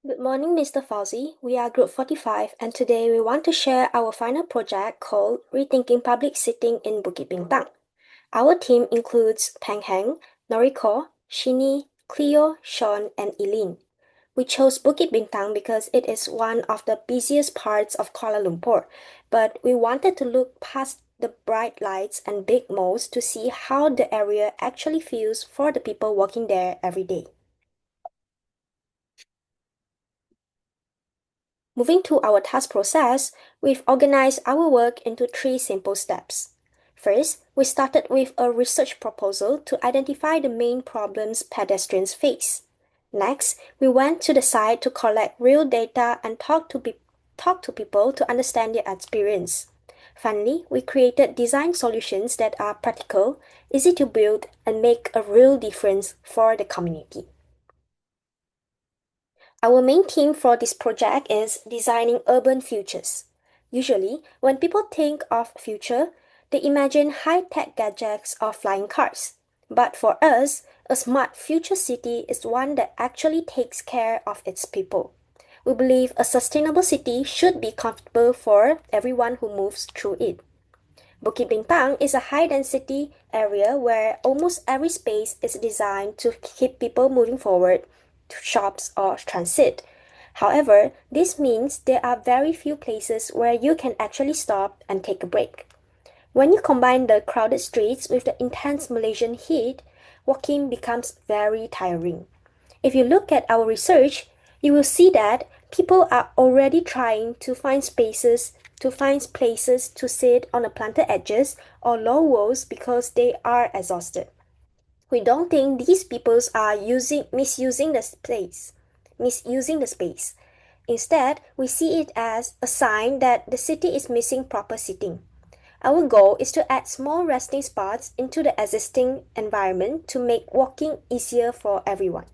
Good morning, Mr. Fauzi. We are Group 45, and today we want to share our final project called Rethinking Public Seating in Bukit Bintang. Our team includes Peng Heng, Noriko, Shini, Cleo, Shawn, and Eileen. We chose Bukit Bintang because it is one of the busiest parts of Kuala Lumpur, but we wanted to look past the bright lights and big malls to see how the area actually feels for the people working there every day. Moving to our task process, we've organized our work into three simple steps. First, we started with a research proposal to identify the main problems pedestrians face. Next, we went to the site to collect real data and talk to people to understand their experience. Finally, we created design solutions that are practical, easy to build, and make a real difference for the community. Our main theme for this project is designing urban futures. Usually, when people think of future, they imagine high-tech gadgets or flying cars. But for us, a smart future city is one that actually takes care of its people. We believe a sustainable city should be comfortable for everyone who moves through it. Bukit Bintang is a high-density area where almost every space is designed to keep people moving forward to shops or transit. However, this means there are very few places where you can actually stop and take a break. When you combine the crowded streets with the intense Malaysian heat, walking becomes very tiring. If you look at our research, you will see that people are already trying to find places to sit on the planted edges or low walls because they are exhausted. We don't think these people are misusing the space. Instead, we see it as a sign that the city is missing proper seating. Our goal is to add small resting spots into the existing environment to make walking easier for everyone.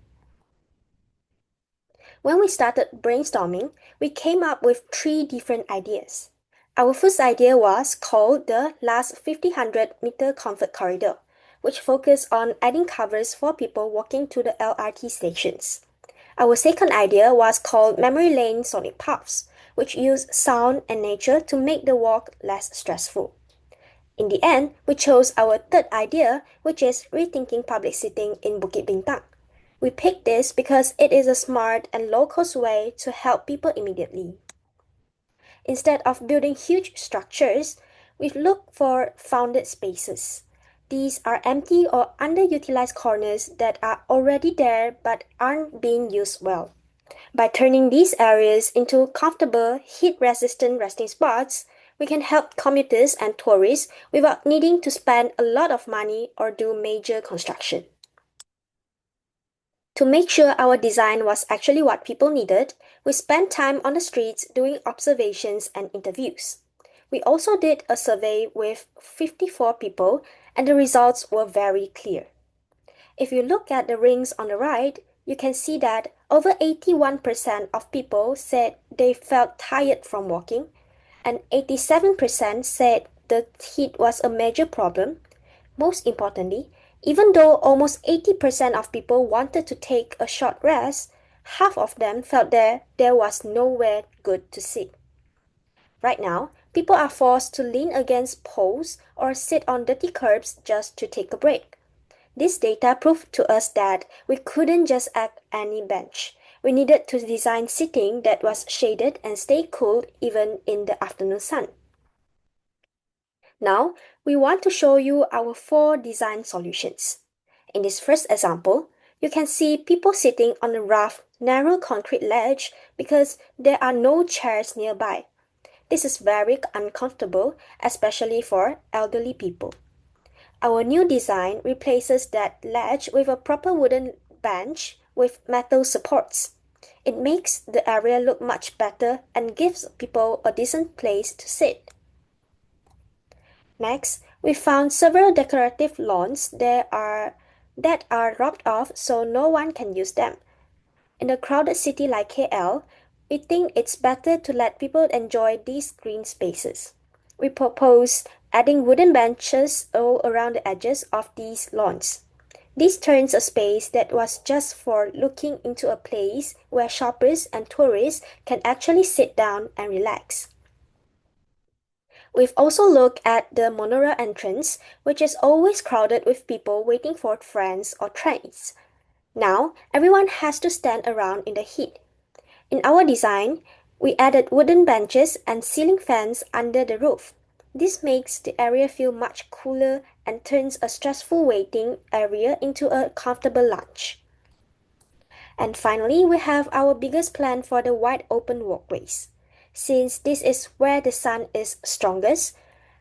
When we started brainstorming, we came up with three different ideas. Our first idea was called the last 50-100 meter comfort corridor, which focused on adding covers for people walking to the LRT stations. Our second idea was called Memory Lane Sonic Paths, which use sound and nature to make the walk less stressful. In the end, we chose our third idea, which is rethinking public seating in Bukit Bintang. We picked this because it is a smart and low-cost way to help people immediately. Instead of building huge structures, we've looked for founded spaces. These are empty or underutilized corners that are already there but aren't being used well. By turning these areas into comfortable, heat-resistant resting spots, we can help commuters and tourists without needing to spend a lot of money or do major construction. To make sure our design was actually what people needed, we spent time on the streets doing observations and interviews. We also did a survey with 54 people, and the results were very clear. If you look at the rings on the right, you can see that over 81% of people said they felt tired from walking, and 87% said the heat was a major problem. Most importantly, even though almost 80% of people wanted to take a short rest, half of them felt there was nowhere good to sit. Right now, people are forced to lean against poles or sit on dirty curbs just to take a break. This data proved to us that we couldn't just add any bench. We needed to design seating that was shaded and stay cool even in the afternoon sun. Now, we want to show you our 4 design solutions. In this first example, you can see people sitting on a rough, narrow concrete ledge because there are no chairs nearby. This is very uncomfortable, especially for elderly people. Our new design replaces that ledge with a proper wooden bench with metal supports. It makes the area look much better and gives people a decent place to sit. Next, we found several decorative lawns that are roped off so no one can use them. In a crowded city like KL, we think it's better to let people enjoy these green spaces. We propose adding wooden benches all around the edges of these lawns. This turns a space that was just for looking into a place where shoppers and tourists can actually sit down and relax. We've also looked at the monorail entrance, which is always crowded with people waiting for trains or trains. Now, everyone has to stand around in the heat. In our design, we added wooden benches and ceiling fans under the roof. This makes the area feel much cooler and turns a stressful waiting area into a comfortable lounge. And finally, we have our biggest plan for the wide open walkways. Since this is where the sun is strongest,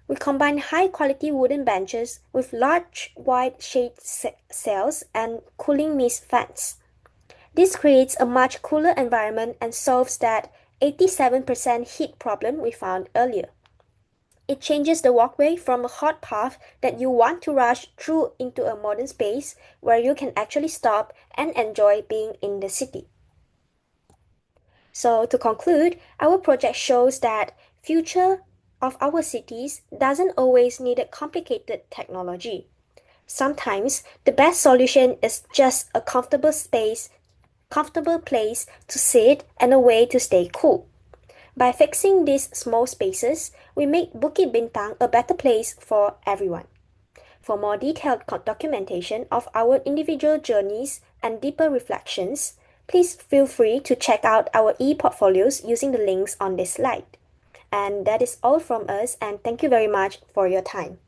we combine high quality wooden benches with large wide shade cells and cooling mist fans. This creates a much cooler environment and solves that 87% heat problem we found earlier. It changes the walkway from a hot path that you want to rush through into a modern space where you can actually stop and enjoy being in the city. So to conclude, our project shows that future of our cities doesn't always need a complicated technology. Sometimes the best solution is just a comfortable place to sit and a way to stay cool. By fixing these small spaces, we make Bukit Bintang a better place for everyone. For more detailed documentation of our individual journeys and deeper reflections, please feel free to check out our e-portfolios using the links on this slide. And that is all from us, and thank you very much for your time.